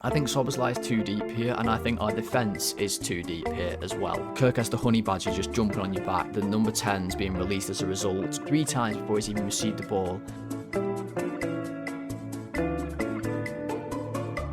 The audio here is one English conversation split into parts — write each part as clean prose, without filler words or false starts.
I think Szoboszlai is too deep here, and I think our defence is too deep here as well. Kirk has the honey badger just jumping on your back, the number 10's being released as a result 3 times before he's even received the ball.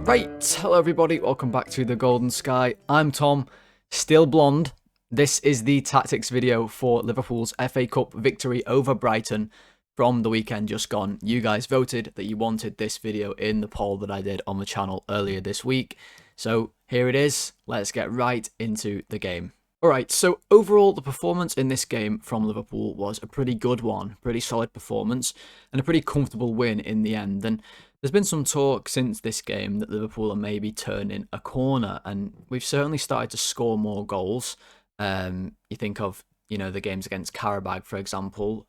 Right, hello everybody, welcome back to The Golden Sky. I'm Tom, still blonde. This is the tactics video for Liverpool's FA Cup victory over Brighton from the weekend just gone. You guys voted that you wanted this video in the poll that I did on the channel earlier this week. So here it is. Let's get right into the game. Alright, so overall the performance in this game from Liverpool was a pretty good one. Pretty solid performance and a pretty comfortable win in the end. And there's been some talk since this game that Liverpool are maybe turning a corner, and we've certainly started to score more goals. You think of, the games against Karabag, for example,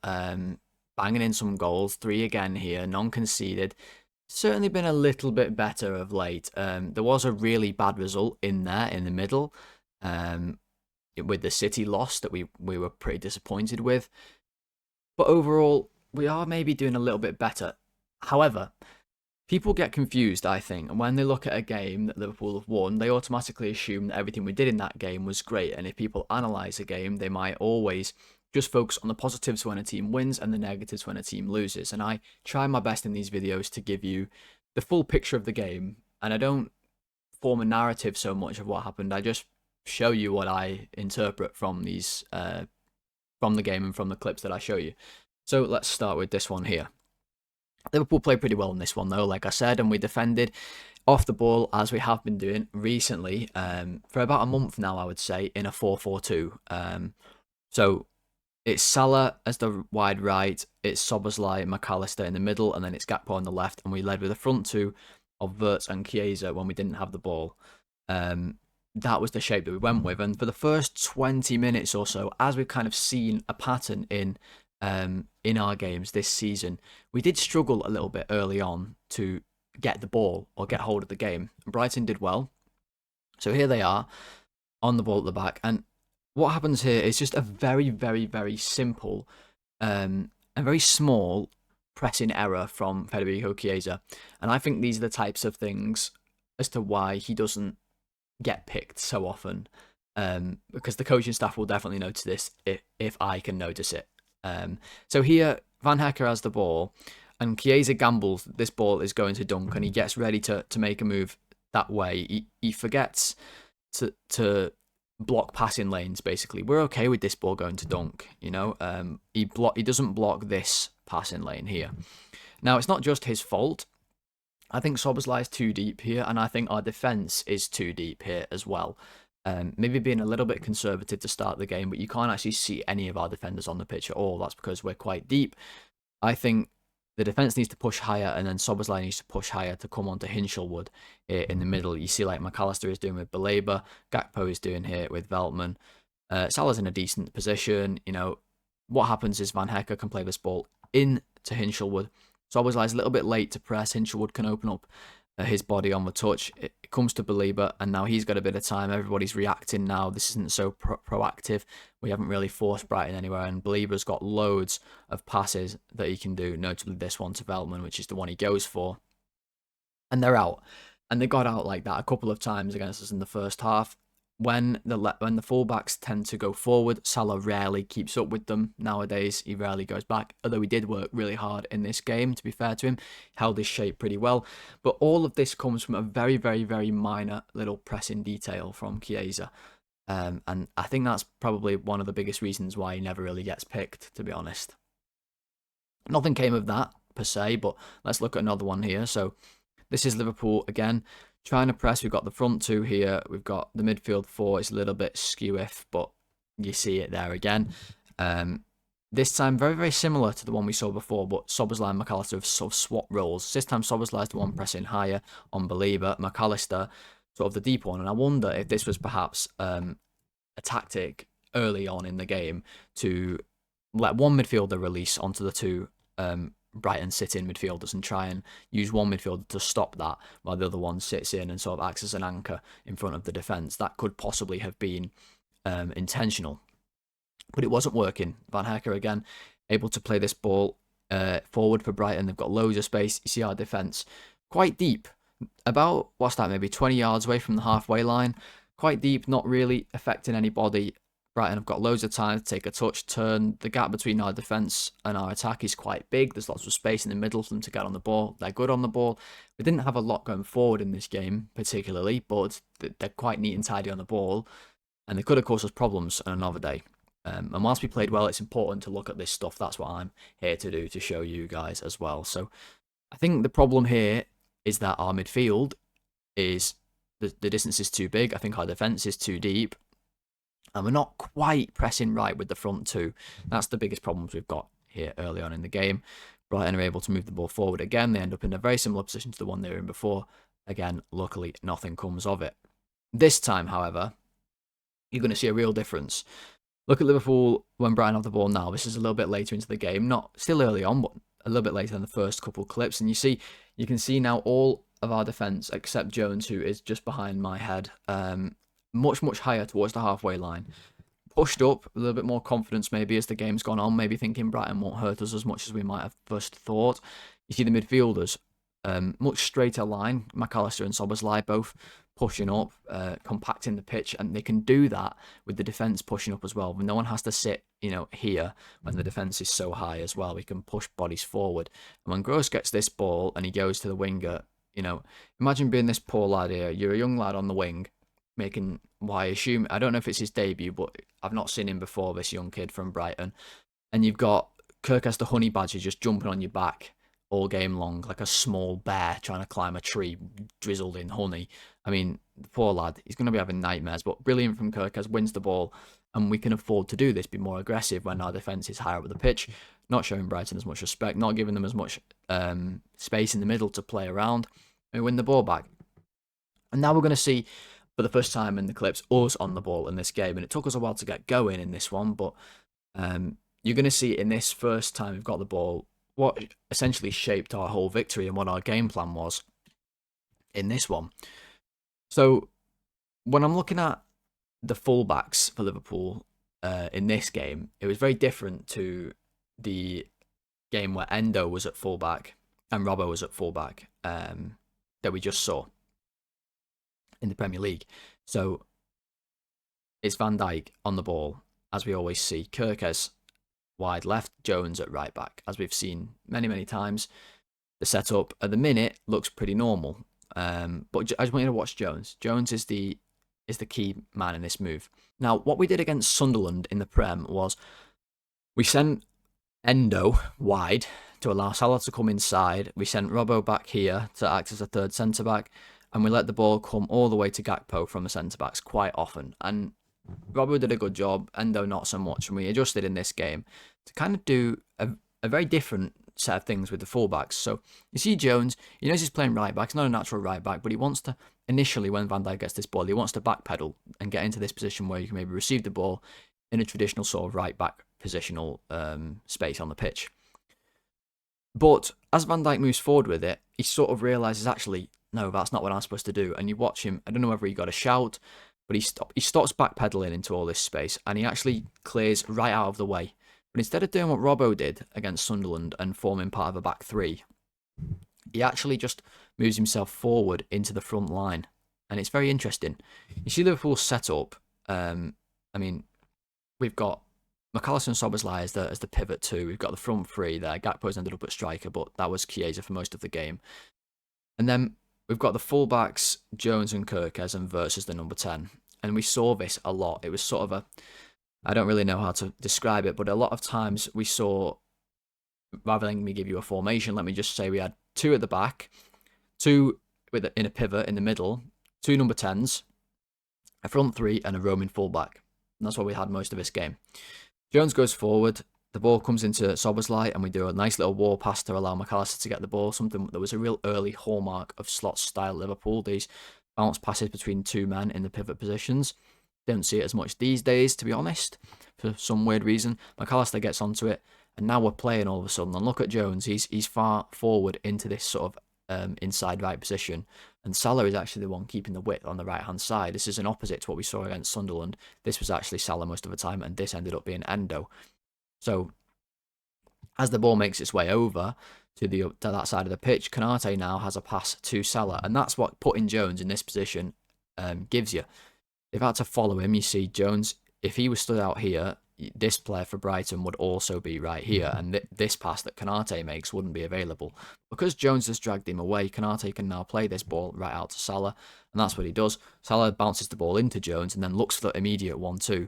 banging in some goals, 3 again here, non-conceded. Certainly been a little bit better of late. There was a really bad result in there in the middle with the City loss that we were pretty disappointed with. But overall, we are maybe doing a little bit better. However, people get confused, I think, and when they look at a game that Liverpool have won, they automatically assume that everything we did in that game was great. And if people analyse a game, they might always just focus on the positives when a team wins and the negatives when a team loses. And I try my best in these videos to give you the full picture of the game, and I don't form a narrative so much of what happened. I just show you what I interpret from these from the game and from the clips that I show you. So let's start with this one here. Liverpool played pretty well in this one though, like I said, and we defended off the ball as we have been doing recently for about a month now, I would say, in a 4-4-2. So it's Salah as the wide right, it's Szoboszlai and McAllister in the middle, and then it's Gakpo on the left, and we led with a front two of Wirtz and Chiesa when we didn't have the ball. That was the shape that we went with, and for the first 20 minutes or so, as we've kind of seen a pattern in our games this season, we did struggle a little bit early on to get the ball or get hold of the game. Brighton did well. So here they are on the ball at the back, and what happens here is just a very, very, very simple and very small pressing error from Federico Chiesa. And I think these are the types of things as to why he doesn't get picked so often, because the coaching staff will definitely notice this if I can notice it. So here, Van Hecker has the ball, and Chiesa gambles that this ball is going to dunk, and he gets ready to make a move that way. He forgets to block passing lanes, basically. We're okay with this ball going to dunk, he doesn't block this passing lane here. Now, it's not just his fault. I think Szoboszlai is too deep here, and I think our defence is too deep here as well. Maybe being a little bit conservative to start the game, but you can't actually see any of our defenders on the pitch at all. That's because we're quite deep. I think the defence needs to push higher, and then Szoboszlai needs to push higher to come onto Hinshelwood in the middle. You see like McAllister is doing with Baleba, Gakpo is doing here with Veltman. Salah's in a decent position. What happens is Van Hecker can play this ball into Hinshelwood. Szoboszlai's a little bit late to press. Hinshelwood can open up his body on the touch. It comes to Baleba, and now he's got a bit of time. Everybody's reacting now. This isn't so proactive. We haven't really forced Brighton anywhere, and Baleba's got loads of passes that he can do, notably this one to Veltman, which is the one he goes for. And they're out. And they got out like that a couple of times against us in the first half. When the fullbacks tend to go forward, Salah rarely keeps up with them nowadays. He rarely goes back, although he did work really hard in this game, to be fair to him. Held his shape pretty well. But all of this comes from a very, very, very minor little pressing detail from Chiesa. And I think that's probably one of the biggest reasons why he never really gets picked, to be honest. Nothing came of that, per se, but let's look at another one here. So this is Liverpool again. Trying to press, we've got the front two here, we've got the midfield 4, it's a little bit skew-if, but you see it there again. This time, very, very similar to the one we saw before, but Szoboszlai and McAllister have sort of swapped roles. This time, Szoboszlai is the one pressing higher on Baleba, McAllister sort of the deep one, and I wonder if this was perhaps a tactic early on in the game to let one midfielder release onto the two Brighton sit-in midfielders and try and use one midfielder to stop that while the other one sits in and sort of acts as an anchor in front of the defence. That could possibly have been intentional, but it wasn't working. Van Hecker again able to play this ball forward for Brighton. They've got loads of space. You see our defence quite deep about, what's that, maybe 20 yards away from the halfway line. Quite deep, not really affecting anybody. Brighton have got loads of time to take a touch, turn. The gap between our defence and our attack is quite big. There's lots of space in the middle for them to get on the ball. They're good on the ball. We didn't have a lot going forward in this game, particularly, but they're quite neat and tidy on the ball. And they could have caused us problems on another day. And whilst we played well, it's important to look at this stuff. That's what I'm here to do, to show you guys as well. So I think the problem here is that our midfield is, the distance is too big. I think our defence is too deep. And we're not quite pressing right with the front two. That's the biggest problems we've got here early on in the game. Brighton are able to move the ball forward again. They end up in a very similar position to the one they were in before. Again, luckily, nothing comes of it. This time, however, you're going to see a real difference. Look at Liverpool when Brighton have the ball now. This is a little bit later into the game. Not still early on, but a little bit later than the first couple of clips. And you can see now all of our defence, except Jones, who is just behind my head, much, much higher towards the halfway line. Pushed up, a little bit more confidence maybe as the game's gone on, maybe thinking Brighton won't hurt us as much as we might have first thought. You see the midfielders, much straighter line. McAllister and Szoboszlai both pushing up, compacting the pitch, and they can do that with the defence pushing up as well. No one has to sit, here when the defence is so high as well. We can push bodies forward. And when Gross gets this ball and he goes to the winger, imagine being this poor lad here. You're a young lad on the wing, making, I assume, I don't know if it's his debut, but I've not seen him before, this young kid from Brighton. And you've got Kirk as the honey badger just jumping on your back all game long, like a small bear trying to climb a tree, drizzled in honey. I mean, the poor lad, he's going to be having nightmares, but brilliant from Kirk, wins the ball, and we can afford to do this, be more aggressive when our defence is higher up the pitch, not showing Brighton as much respect, not giving them as much space in the middle to play around, and win the ball back. And now we're going to see, for the first time in the clips, us on the ball in this game, and it took us a while to get going in this one, but you're going to see in this first time we've got the ball, what essentially shaped our whole victory and what our game plan was in this one. So when I'm looking at the fullbacks for Liverpool in this game, it was very different to the game where Endo was at fullback and Robbo was at fullback that we just saw in the Premier League. So it's Van Dijk on the ball, as we always see. Kirkes wide left, Jones at right back, as we've seen many, many times. The setup at the minute looks pretty normal, but I just want you to watch Jones. Jones is the key man in this move. Now, what we did against Sunderland in the Prem was we sent Endo wide to allow Salah to come inside. We sent Robbo back here to act as a third centre-back, and we let the ball come all the way to Gakpo from the centre-backs quite often. And Robbo did a good job, Endo not so much, and we adjusted in this game to kind of do a very different set of things with the fullbacks. So you see Jones, he knows he's playing right back, he's not a natural right back, but he wants to, initially when Van Dijk gets this ball, he wants to backpedal and get into this position where you can maybe receive the ball in a traditional sort of right back positional space on the pitch. But as Van Dijk moves forward with it, he sort of realises, actually, no, that's not what I'm supposed to do. And you watch him, I don't know whether he got a shout, but he stops backpedaling into all this space, and he actually clears right out of the way. But instead of doing what Robbo did against Sunderland and forming part of a back three, he actually just moves himself forward into the front line. And it's very interesting. You see Liverpool's setup. I mean, we've got McAllister and Szoboszlai as the pivot two. We've got the front three there. Gakpo's ended up at striker, but that was Chiesa for most of the game. And then we've got the fullbacks, Jones and Kirkes, and versus the number 10. And we saw this a lot. It was sort of I don't really know how to describe it, but a lot of times we saw, rather than me give you a formation, let me just say we had two at the back, two in a pivot in the middle, two number 10s, a front three, and a roaming fullback. And that's what we had most of this game. Jones goes forward, the ball comes into Szoboszlai, and we do a nice little wall pass to allow McAllister to get the ball, something that was a real early hallmark of slot-style Liverpool, these bounce passes between two men in the pivot positions. Don't see it as much these days, to be honest, for some weird reason. McAllister gets onto it, and now we're playing all of a sudden. And look at Jones, he's far forward into this sort of inside right position, and Salah is actually the one keeping the width on the right-hand side. This is an opposite to what we saw against Sunderland. This was actually Salah most of the time, and this ended up being Endo. So, as the ball makes its way over, to that side of the pitch. Konate now has a pass to Salah, and that's what putting Jones in this position gives you. They've had to follow him. You see, Jones, if he was stood out here, this player for Brighton would also be right here, and this pass that Konate makes wouldn't be available. Because Jones has dragged him away, Konate can now play this ball right out to Salah, and that's what he does. Salah bounces the ball into Jones and then looks for the immediate 1-2.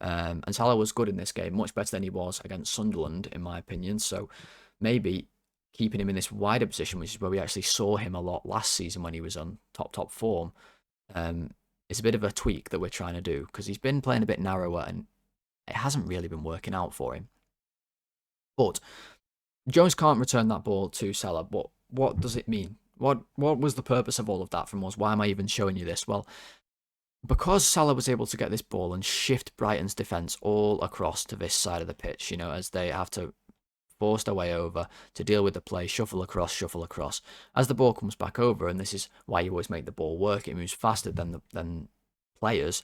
And Salah was good in this game, much better than he was against Sunderland, in my opinion. So maybe keeping him in this wider position, which is where we actually saw him a lot last season when he was on top form, is a bit of a tweak that we're trying to do, because he's been playing a bit narrower and it hasn't really been working out for him. But Jones can't return that ball to Salah. But what does it mean? What was the purpose of all of that from us? Why am I even showing you this? Well, because Salah was able to get this ball and shift Brighton's defence all across to this side of the pitch, as they have to force their way over to deal with the play, shuffle across. As the ball comes back over, and this is why you always make the ball work, it moves faster than players.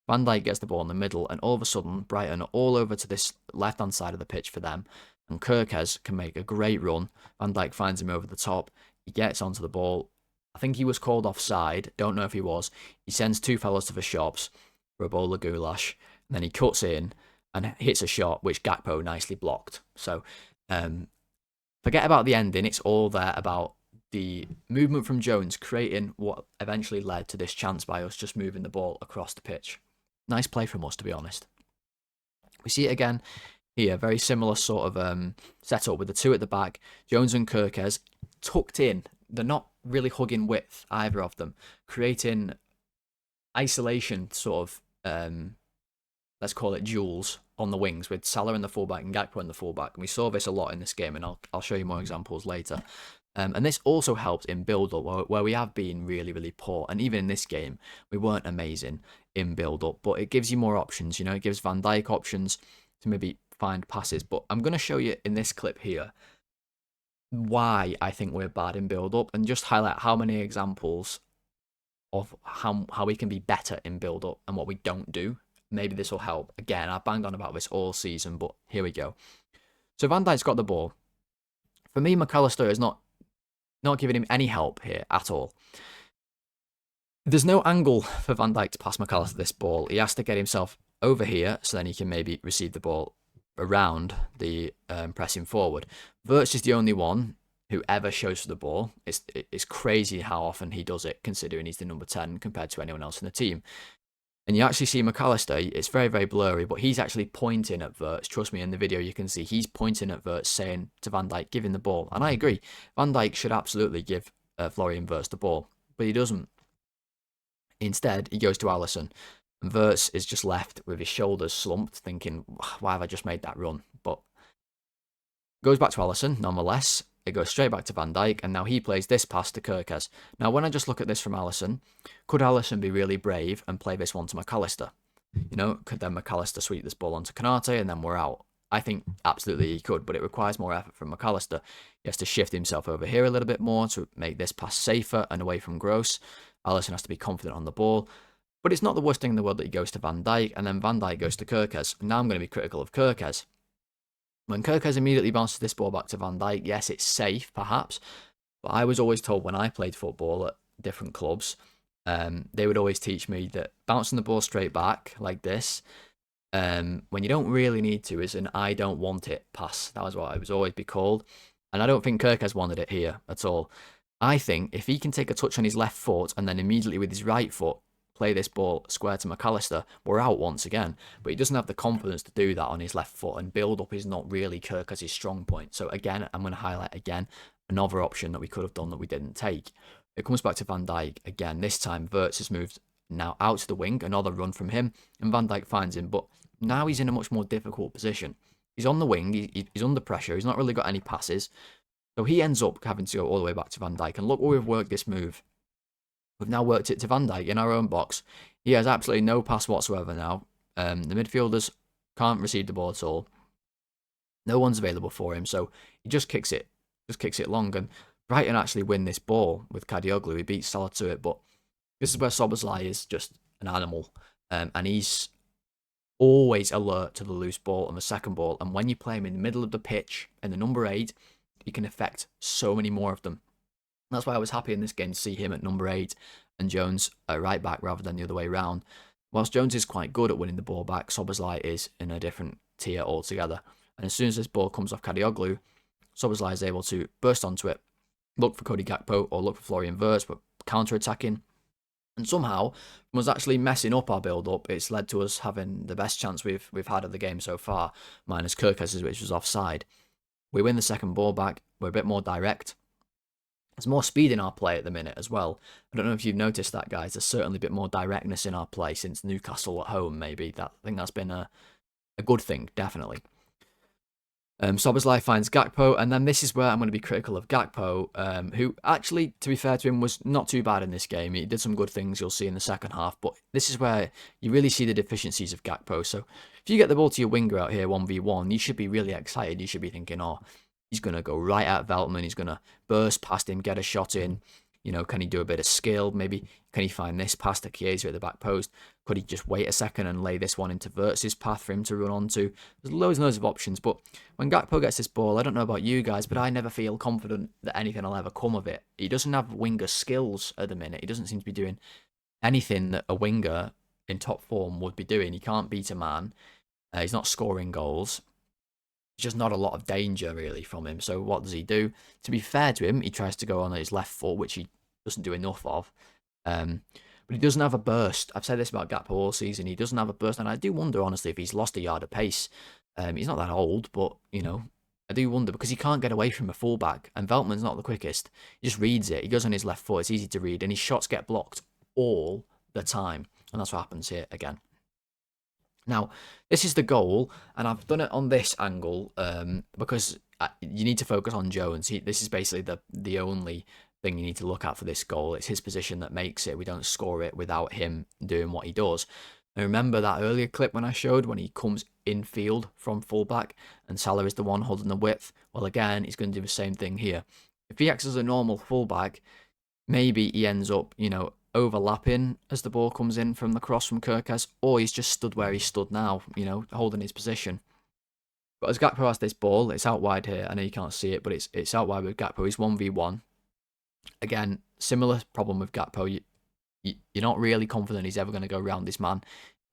Van Dijk gets the ball in the middle, and all of a sudden, Brighton are all over to this left-hand side of the pitch for them, and Kirkes can make a great run. Van Dijk finds him over the top. He gets onto the ball. I think he was called offside. Don't know if he was. He sends two fellas to the shops for a bowl of goulash, and then he cuts in and hits a shot, which Gakpo nicely blocked. So, forget about the ending. It's all there about the movement from Jones creating what eventually led to this chance by us just moving the ball across the pitch. Nice play from us, to be honest. We see it again here. Very similar sort of setup with the two at the back. Jones and Kirkes tucked in. They're not really hugging width, either of them, creating isolation sort of, let's call it duels on the wings with Salah in the fullback and Gakpo in the fullback. And we saw this a lot in this game, and I'll show you more examples later. And this also helped in build-up, where we have been really, really poor. And even in this game, we weren't amazing in build-up. But it gives you more options, It gives Van Dijk options to maybe find passes. But I'm going to show you in this clip here why I think we're bad in build-up, and just highlight how many examples of how we can be better in build-up and what we don't do. Maybe this will help. Again, I've banged on about this all season, but here we go. So Van Dijk's got the ball. For me, McAllister is not giving him any help here at all. There's no angle for Van Dijk to pass McAllister this ball. He has to get himself over here, so then he can maybe receive the ball around the pressing forward. Wirtz is the only one who ever shows for the ball. It's crazy how often he does it, considering he's the number 10 compared to anyone else in the team. And you actually see McAllister, it's very, very blurry, but he's actually pointing at Wirtz. Trust me, in the video you can see he's pointing at Wirtz, saying to Van Dijk, give him the ball. And I agree, Van Dijk should absolutely give Florian Wirtz the ball, but he doesn't. Instead, he goes to Alisson, and Wirtz is just left with his shoulders slumped, thinking, why have I just made that run? But goes back to Alisson, nonetheless. It goes straight back to Van Dijk, and now he plays this pass to Kirkes. Now, when I just look at this from Alisson, could Alisson be really brave and play this one to McAllister? Could then McAllister sweep this ball onto Konate and then we're out? I think absolutely he could, but it requires more effort from McAllister. He has to shift himself over here a little bit more to make this pass safer and away from Gross. Alisson has to be confident on the ball. But it's not the worst thing in the world that he goes to Van Dijk, and then Van Dijk goes to Kirkes. Now I'm going to be critical of Kirkes. When Kirkes immediately bounces this ball back to Van Dijk, yes, it's safe, perhaps. But I was always told when I played football at different clubs, they would always teach me that bouncing the ball straight back like this, when you don't really need to, is an I don't want it pass. That was what I was always be called. And I don't think Kirkes wanted it here at all. I think if he can take a touch on his left foot and then immediately with his right foot play this ball square to McAllister, we're out once again. But he doesn't have the confidence to do that on his left foot, and build-up is not really Kirkes' strong point. So again, I'm going to highlight again another option that we could have done that we didn't take. It comes back to Van Dijk again. This time, Wirtz has moved now out to the wing, another run from him, and Van Dijk finds him. But now he's in a much more difficult position. He's on the wing, he's under pressure, he's not really got any passes. So he ends up having to go all the way back to Van Dijk. And look where we've worked this move. We've now worked it to Van Dijk in our own box. He has absolutely no pass whatsoever now. The midfielders can't receive the ball at all. No one's available for him, so he just kicks it long. And Brighton actually win this ball with Kadioglu. He beats Salah to it, but this is where Szoboszlai is just an animal. And he's always alert to the loose ball and the second ball. And when you play him in the middle of the pitch, in the number 8, you can affect so many more of them. That's why I was happy in this game to see him at number 8 and Jones at right back rather than the other way around. Whilst Jones is quite good at winning the ball back, Szoboszlai is in a different tier altogether. And as soon as this ball comes off Kadioglu, Szoboszlai is able to burst onto it, look for Cody Gakpo or look for Florian Wirtz, but counter-attacking. And somehow, from us actually messing up our build-up, it's led to us having the best chance we've had of the game so far, minus Kirkes, which was offside. We win the second ball back, we're a bit more direct. There's more speed in our play at the minute as well. I don't know if you've noticed that, guys. There's certainly a bit more directness in our play since Newcastle at home, maybe. I think that's been a good thing, definitely. Szoboszlai finds Gakpo, and then this is where I'm going to be critical of Gakpo, who actually, to be fair to him, was not too bad in this game. He did some good things you'll see in the second half, but this is where you really see the deficiencies of Gakpo. So if you get the ball to your winger out here 1v1, you should be really excited. You should be thinking, oh, he's going to go right at Veltman. He's going to burst past him, get a shot in. You know, can he do a bit of skill? Maybe can he find this pass to Chiesa at the back post? Could he just wait a second and lay this one into Wirtz's path for him to run onto? There's loads and loads of options, but when Gakpo gets this ball, I don't know about you guys, but I never feel confident that anything will ever come of it. He doesn't have winger skills at the minute. He doesn't seem to be doing anything that a winger in top form would be doing. He can't beat a man. He's not scoring goals. There's just not a lot of danger really from him. So what does he do? To be fair to him, he tries to go on his left foot, which he doesn't do enough of. But he doesn't have a burst. I've said this about Gakpo all season. He doesn't have a burst, and I do wonder, honestly, if he's lost a yard of pace. He's not that old, but, you know, I do wonder, because he can't get away from a fullback, and Veltman's not the quickest. He just reads it. He goes on his left foot. It's easy to read, and his shots get blocked all the time, and that's what happens here again. Now, this is the goal, and I've done it on this angle because you need to focus on Jones. This is basically the only thing you need to look at for this goal. It's his position that makes it. We don't score it without him doing what he does. And remember that earlier clip when I showed when he comes infield from fullback and Salah is the one holding the width? Well, again, he's going to do the same thing here. If he acts as a normal fullback, maybe he ends up, you know, overlapping as the ball comes in from the cross from Kirkes, or he's just stood where he stood now, you know, holding his position. But as Gakpo has this ball, it's out wide here. I know you can't see it, but it's out wide with Gakpo. He's 1v1. Again, similar problem with Gakpo. You're not really confident he's ever going to go around this man,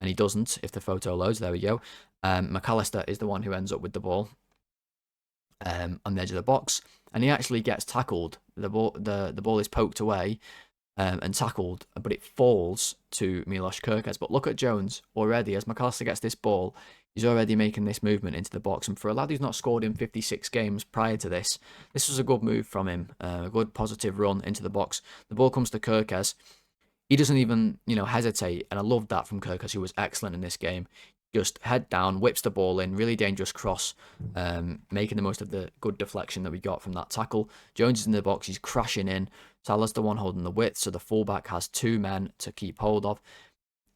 and he doesn't if the photo loads. There we go. McAllister is the one who ends up with the ball on the edge of the box, and he actually gets tackled. The ball is poked away and tackled, but it falls to Milos Kirkes. But look at Jones already. As McAllister gets this ball, he's already making this movement into the box. And for a lad who's not scored in 56 games prior to this, this was a good move from him. A good positive run into the box. The ball comes to Kirkes. He doesn't even, you know, hesitate. And I loved that from Kirkes, who was excellent in this game. Just head down, whips the ball in, really dangerous cross, making the most of the good deflection that we got from that tackle. Jones is in the box, he's crashing in. Salah's the one holding the width, so the fullback has two men to keep hold of.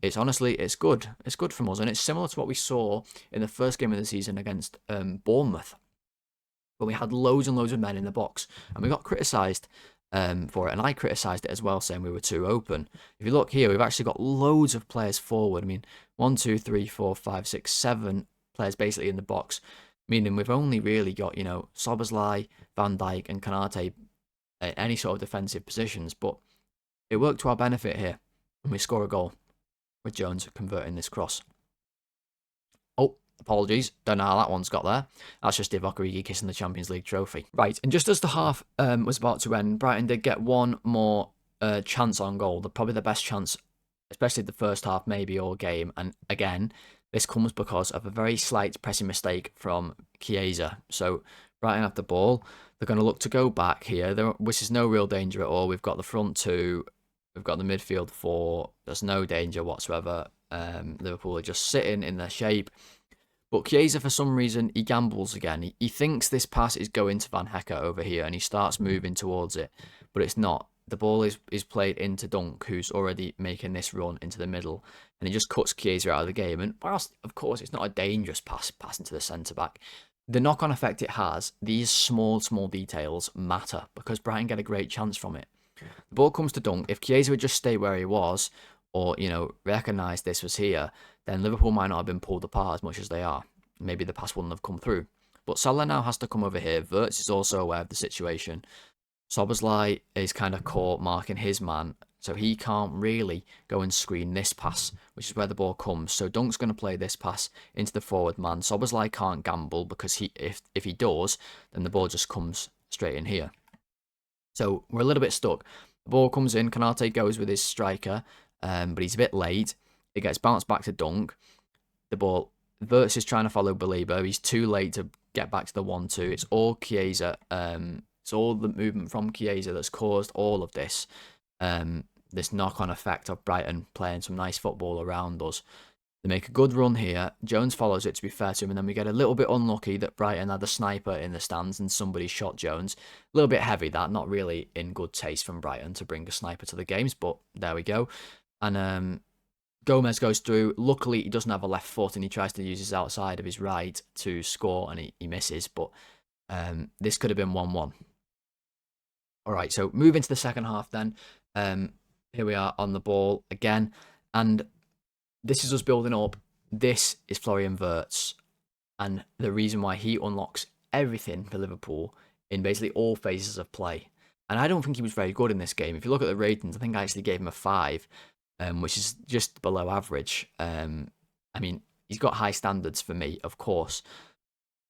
It's honestly, it's good. It's good from us, and it's similar to what we saw in the first game of the season against Bournemouth, when we had loads and loads of men in the box, and we got criticised for it, and I criticised it as well, saying we were too open. If you look here, we've actually got loads of players forward. I mean, 1, 2, 3, 4, 5, 6, 7 players basically in the box, meaning we've only really got, you know, Szoboszlai, Van Dijk, and Konate at any sort of defensive positions. But it worked to our benefit here, and we score a goal with Jones converting this cross. Oh, apologies, don't know how that one's got there. That's just Divock Origi kissing the Champions League trophy. Right, and just as the half was about to end, Brighton did get one more chance on goal. Probably the best chance, especially the first half, maybe all game. And again, this comes because of a very slight pressing mistake from Chiesa. So Brighton have the ball. They're going to look to go back here, which is no real danger at all. We've got the front two. We've got the midfield four. There's no danger whatsoever. Liverpool are just sitting in their shape. But Chiesa, for some reason, he gambles again. He thinks this pass is going to Van Hecke over here, and he starts moving towards it. But it's not. The ball is played into Dunk, who's already making this run into the middle. And he just cuts Chiesa out of the game. And whilst, of course, it's not a dangerous pass into the centre-back, the knock-on effect it has, these small details matter, because Brighton get a great chance from it. The ball comes to Dunk. If Chiesa would just stay where he was, or, you know, recognise this was here, then Liverpool might not have been pulled apart as much as they are. Maybe the pass wouldn't have come through. But Salah now has to come over here. Wirtz is also aware of the situation. Szoboszlai is kind of caught marking his man, so he can't really go and screen this pass, which is where the ball comes. So Dunk's going to play this pass into the forward man. Szoboszlai can't gamble because if he does, then the ball just comes straight in here. So we're a little bit stuck. The ball comes in, Konate goes with his striker, but he's a bit late. It gets bounced back to Dunk. The ball, Wirtz is trying to follow Belieber. He's too late to get back to the 1-2. It's all Chiesa. It's all the movement from Chiesa that's caused all of this. This knock-on effect of Brighton playing some nice football around us. They make a good run here. Jones follows it, to be fair to him, and then we get a little bit unlucky that Brighton had a sniper in the stands and somebody shot Jones. A little bit heavy, that. Not really in good taste from Brighton to bring a sniper to the games, but there we go. And Gomez goes through. Luckily, he doesn't have a left foot, and he tries to use his outside of his right to score, and he misses. But this could have been 1-1. All right, so move into the second half then. Here we are on the ball again, and this is us building up. This is Florian Wirtz, and the reason why he unlocks everything for Liverpool in basically all phases of play. And I don't think he was very good in this game. If you look at the ratings, I think I actually gave him a 5, which is just below average. I mean, he's got high standards for me, of course,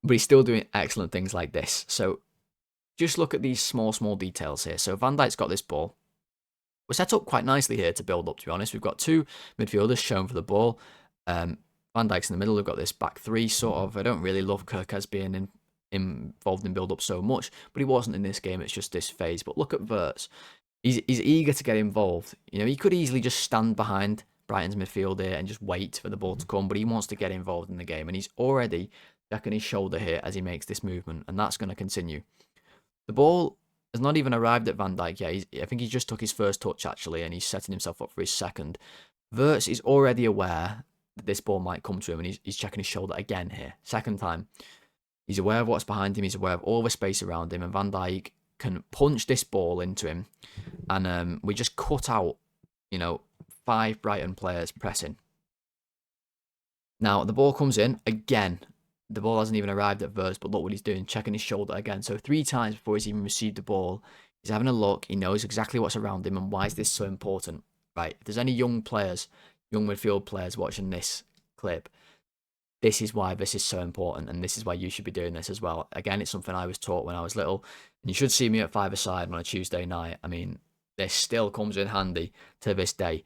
but he's still doing excellent things like this. So just look at these small details here. So Van Dijk's got this ball. We're set up quite nicely here to build up, to be honest. We've got 2 midfielders shown for the ball. Van Dijk's in the middle. We've got this back 3 sort of. I don't really love Kirkes being involved in build-up so much, but he wasn't in this game. It's just this phase. But look at Wirtz. He's eager to get involved. You know, he could easily just stand behind Brighton's midfield here and just wait for the ball to come, but he wants to get involved in the game, and he's already checking his shoulder here as he makes this movement, and that's going to continue. The ball has not even arrived at Van Dijk yet. I think he just took his first touch, actually, and he's setting himself up for his second. Wirtz is already aware that this ball might come to him, and he's checking his shoulder again here. Second time. He's aware of what's behind him. He's aware of all the space around him, and Van Dijk can punch this ball into him, and we just cut out, 5 Brighton players pressing. Now, the ball comes in again. The ball hasn't even arrived at Wirtz, but look what he's doing, checking his shoulder again. So 3 times before he's even received the ball, he's having a look. He knows exactly what's around him, and why is this so important? Right, if there's any young midfield players watching this clip, this is why this is so important, and this is why you should be doing this as well. Again, it's something I was taught when I was little, and you should see me at 5-a-side on a Tuesday night. I mean, this still comes in handy to this day.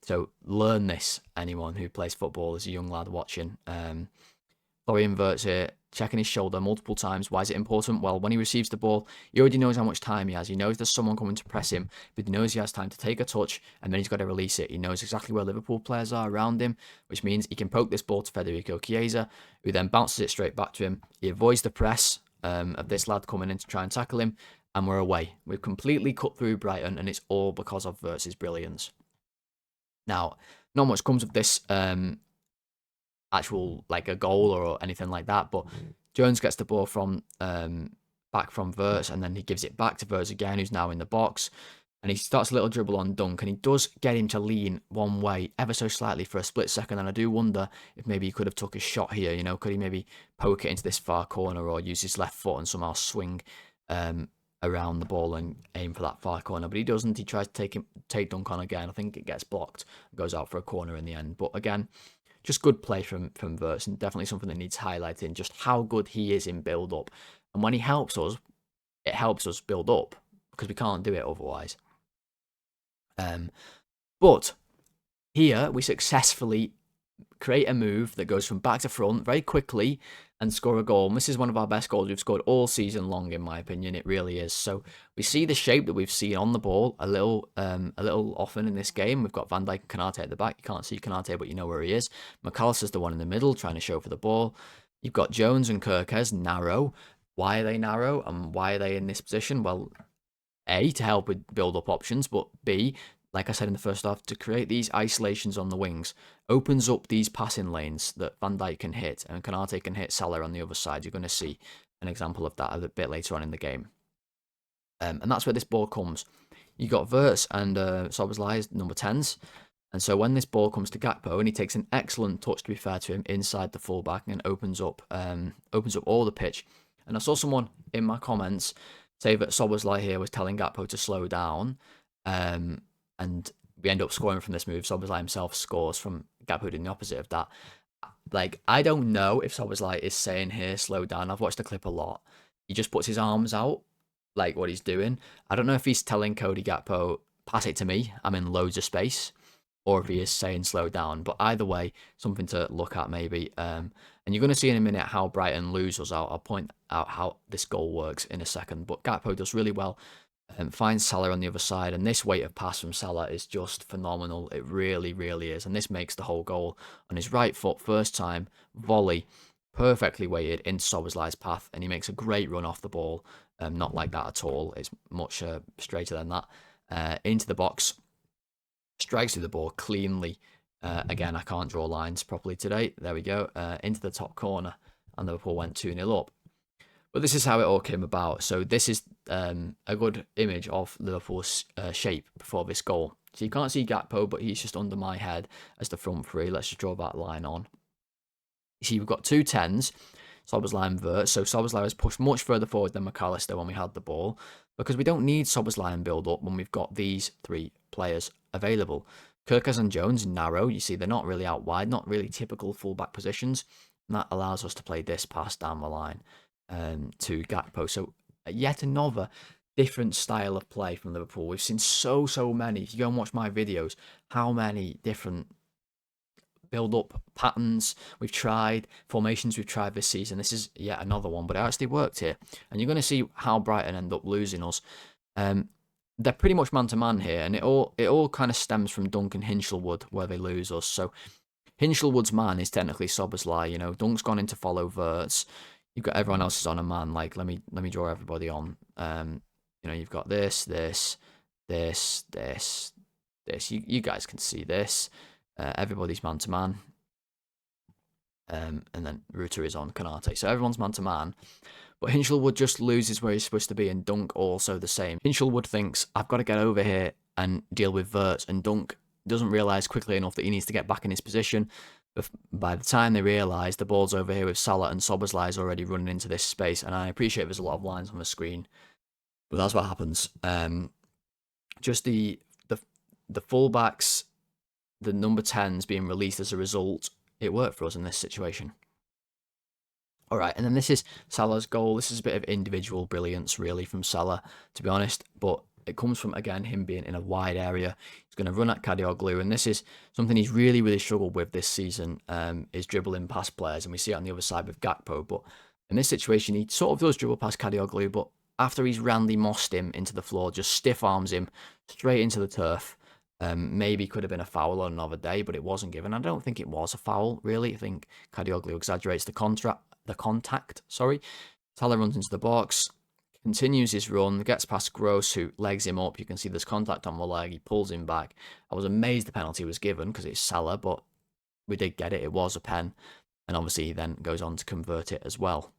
So learn this, anyone who plays football as a young lad watching. Florian Wirtz here, checking his shoulder multiple times. Why is it important? Well, when he receives the ball, he already knows how much time he has. He knows there's someone coming to press him, but he knows he has time to take a touch, and then he's got to release it. He knows exactly where Liverpool players are around him, which means he can poke this ball to Federico Chiesa, who then bounces it straight back to him. He avoids the press of this lad coming in to try and tackle him, and we're away. We've completely cut through Brighton, and it's all because of Wirtz's brilliance. Now, not much comes of this actual like a goal or anything like that, but Jones gets the ball from back from Wirtz, and then he gives it back to Wirtz again, who's now in the box, and he starts a little dribble on Dunk, and he does get him to lean one way ever so slightly for a split second, and I do wonder if maybe he could have took a shot here. Could he maybe poke it into this far corner, or use his left foot and somehow swing around the ball and aim for that far corner? But he doesn't. He tries to take Dunk on again. I think it gets blocked, goes out for a corner in the end. But again, just good play from Wirtz, and definitely something that needs highlighting, just how good he is in build-up. And when he helps us, it helps us build up, because we can't do it otherwise. But here, we successfully create a move that goes from back to front very quickly and score a goal. And this is one of our best goals we've scored all season long, in my opinion. It really is. So we see the shape that we've seen on the ball a little often in this game. We've got Van Dijk and Konate at the back. You can't see Konate, but you know where he is. McAllister's the one in the middle trying to show for the ball. You've got Jones and Kirkes narrow. Why are they narrow, and why are they in this position? Well, A, to help with build-up options, but B, like I said in the first half, to create these isolations on the wings, opens up these passing lanes that Van Dijk can hit, and Konate can hit Salah on the other side. You're going to see an example of that a bit later on in the game. And that's where this ball comes. You got Wirtz and Szoboszlai as number 10s. And so when this ball comes to Gakpo, and he takes an excellent touch, to be fair to him, inside the fullback and opens up all the pitch. And I saw someone in my comments say that Szoboszlai here was telling Gakpo to slow down, and we end up scoring from this move. Szoboszlai himself scores from Gakpo doing the opposite of that. Like, I don't know if Szoboszlai is saying here, slow down. I've watched the clip a lot. He just puts his arms out, like what he's doing. I don't know if he's telling Cody Gakpo, pass it to me, I'm in loads of space, or if he is saying slow down. But either way, something to look at maybe. And you're going to see in a minute how Brighton lose us out. I'll point out how this goal works in a second. But Gakpo does really well. Finds Salah on the other side, and this weight of pass from Salah is just phenomenal. It really, really is, and this makes the whole goal. On his right foot, first time, volley, perfectly weighted into Szoboszlai's path, and he makes a great run off the ball. Not like that at all. It's much straighter than that. Into the box, strikes through the ball cleanly. Again, I can't draw lines properly today. There we go. Into the top corner, and Liverpool went 2-0 up. But this is how it all came about. So this is a good image of Liverpool's shape before this goal. So you can't see Gakpo, but he's just under my head as the front three. Let's just draw that line on. You see, we've got two 10s, Szoboszlai and Wirtz. So Szoboszlai was pushed much further forward than McAllister when we had the ball, because we don't need Szoboszlai and build up when we've got these three players available. Kirkers and Jones, narrow. You see, they're not really out wide, not really typical fullback positions. And that allows us to play this pass down the line to Gakpo. So yet another different style of play from Liverpool. We've seen so many. If you go and watch my videos, how many different build-up patterns we've tried, formations we've tried this season. This is yet another one, but it actually worked here. And you're going to see how Brighton end up losing us. They're pretty much man-to-man here, and it all kind of stems from Dunk and Hinchelwood, where they lose us. So Hinchelwood's man is technically Szoboszlai. You know, Dunk's gone in to follow Wirtz. You've got everyone else is on a man. Like, let me draw everybody on. You know, you've got this. You guys can see this. Everybody's man to man. And then Ruta is on Konate. So everyone's man to man. But Hinchelwood just loses where he's supposed to be, and Dunk also the same. Hinchelwood thinks, I've got to get over here and deal with Wirtz, and Dunk doesn't realise quickly enough that he needs to get back in his position. By the time they realise, the ball's over here with Salah, and Szoboszlai is already running into this space. And I appreciate there's a lot of lines on the screen, but that's what happens. Just the fullbacks, the number 10s being released as a result, it worked for us in this situation. All right, and then this is Salah's goal. This is a bit of individual brilliance, really, from Salah, to be honest. But it comes from, again, him being in a wide area. He's going to run at Kadioglu, and this is something he's really struggled with this season, is dribbling past players. And we see it on the other side with Gakpo. But in this situation, he sort of does dribble past Kadioglu, but after he's Randy Mossed him into the floor, just stiff arms him straight into the turf. Maybe could have been a foul on another day, but it wasn't given. I don't think it was a foul, really. I think Kadioglu exaggerates the contact. Salah runs into the box, continues his run, gets past Gross, who legs him up. You can see there's contact on the leg. He pulls him back. I was amazed the penalty was given because it's Salah, but we did get it. It was a pen, and obviously he then goes on to convert it as well.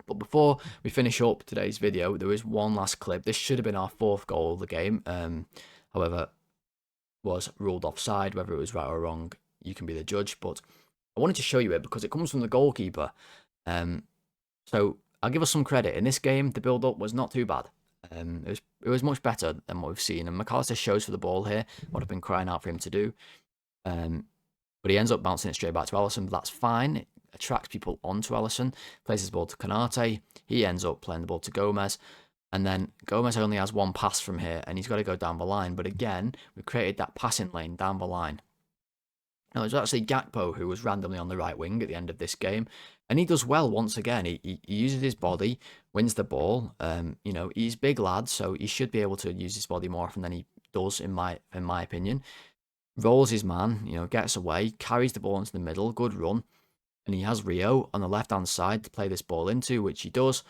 But before we finish up today's video, there is one last clip. This should have been our 4th goal of the game. However, was ruled offside. Whether it was right or wrong, you can be the judge. But I wanted to show you it because it comes from the goalkeeper. So I'll give us some credit. In this game, the build-up was not too bad. It was much better than what we've seen. And McAllister shows for the ball here. What I've been crying out for him to do. But he ends up bouncing it straight back to Alisson. That's fine. It attracts people onto Alisson. Plays his ball to Konate. He ends up playing the ball to Gomez. And then Gomez only has one pass from here, and he's got to go down the line. But again, we've created that passing lane down the line. Now, it was actually Gakpo who was randomly on the right wing at the end of this game. And he does well once again. He uses his body, wins the ball. You know, he's a big lad, so he should be able to use his body more often than he does, in my opinion. Rolls his man, you know, gets away, carries the ball into the middle, good run. And he has Rio on the left-hand side to play this ball into, which he does.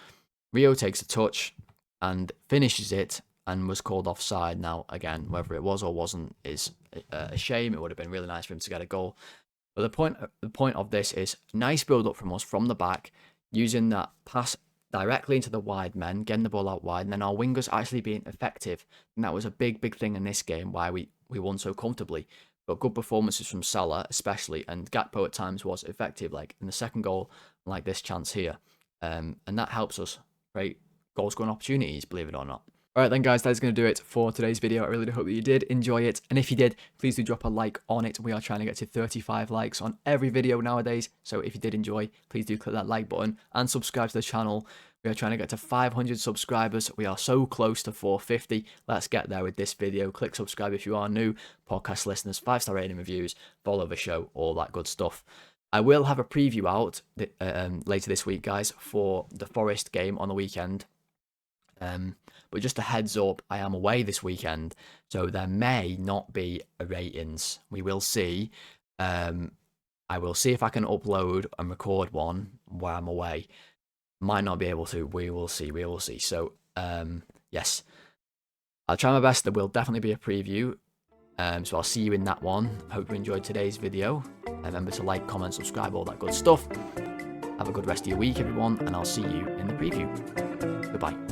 Rio takes a touch and finishes it, and was called offside. Now, again, whether it was or wasn't is a shame. It would have been really nice for him to get a goal. But the point of this is nice build-up from us from the back, using that pass directly into the wide men, getting the ball out wide, and then our wingers actually being effective. And that was a big thing in this game, why we won so comfortably. but good performances from Salah especially, and Gakpo at times was effective, like in the second goal, like this chance here. And that helps us create goal-scoring opportunities, believe it or not. Alright then guys, that is going to do it for today's video. I really do hope that you did enjoy it, and if you did, please do drop a like on it. We are trying to get to 35 likes on every video nowadays, so if you did enjoy, please do click that like button and subscribe to the channel. We are trying to get to 500 subscribers. We are so close to 450. Let's get there with this video. Click subscribe if you are new. Podcast listeners, 5-star rating, reviews, follow the show, all that good stuff. I will have a preview out later this week, guys, for the Forest game on the weekend. But just a heads up, I am away this weekend, so there may not be a ratings. We will see. I will see if I can upload and record one while I'm away. Might not be able to. We will see. We will see. So, yes, I'll try my best. There will definitely be a preview. So I'll see you in that one. Hope you enjoyed today's video. Remember to like, comment, subscribe, all that good stuff. Have a good rest of your week, everyone, and I'll see you in the preview. Goodbye.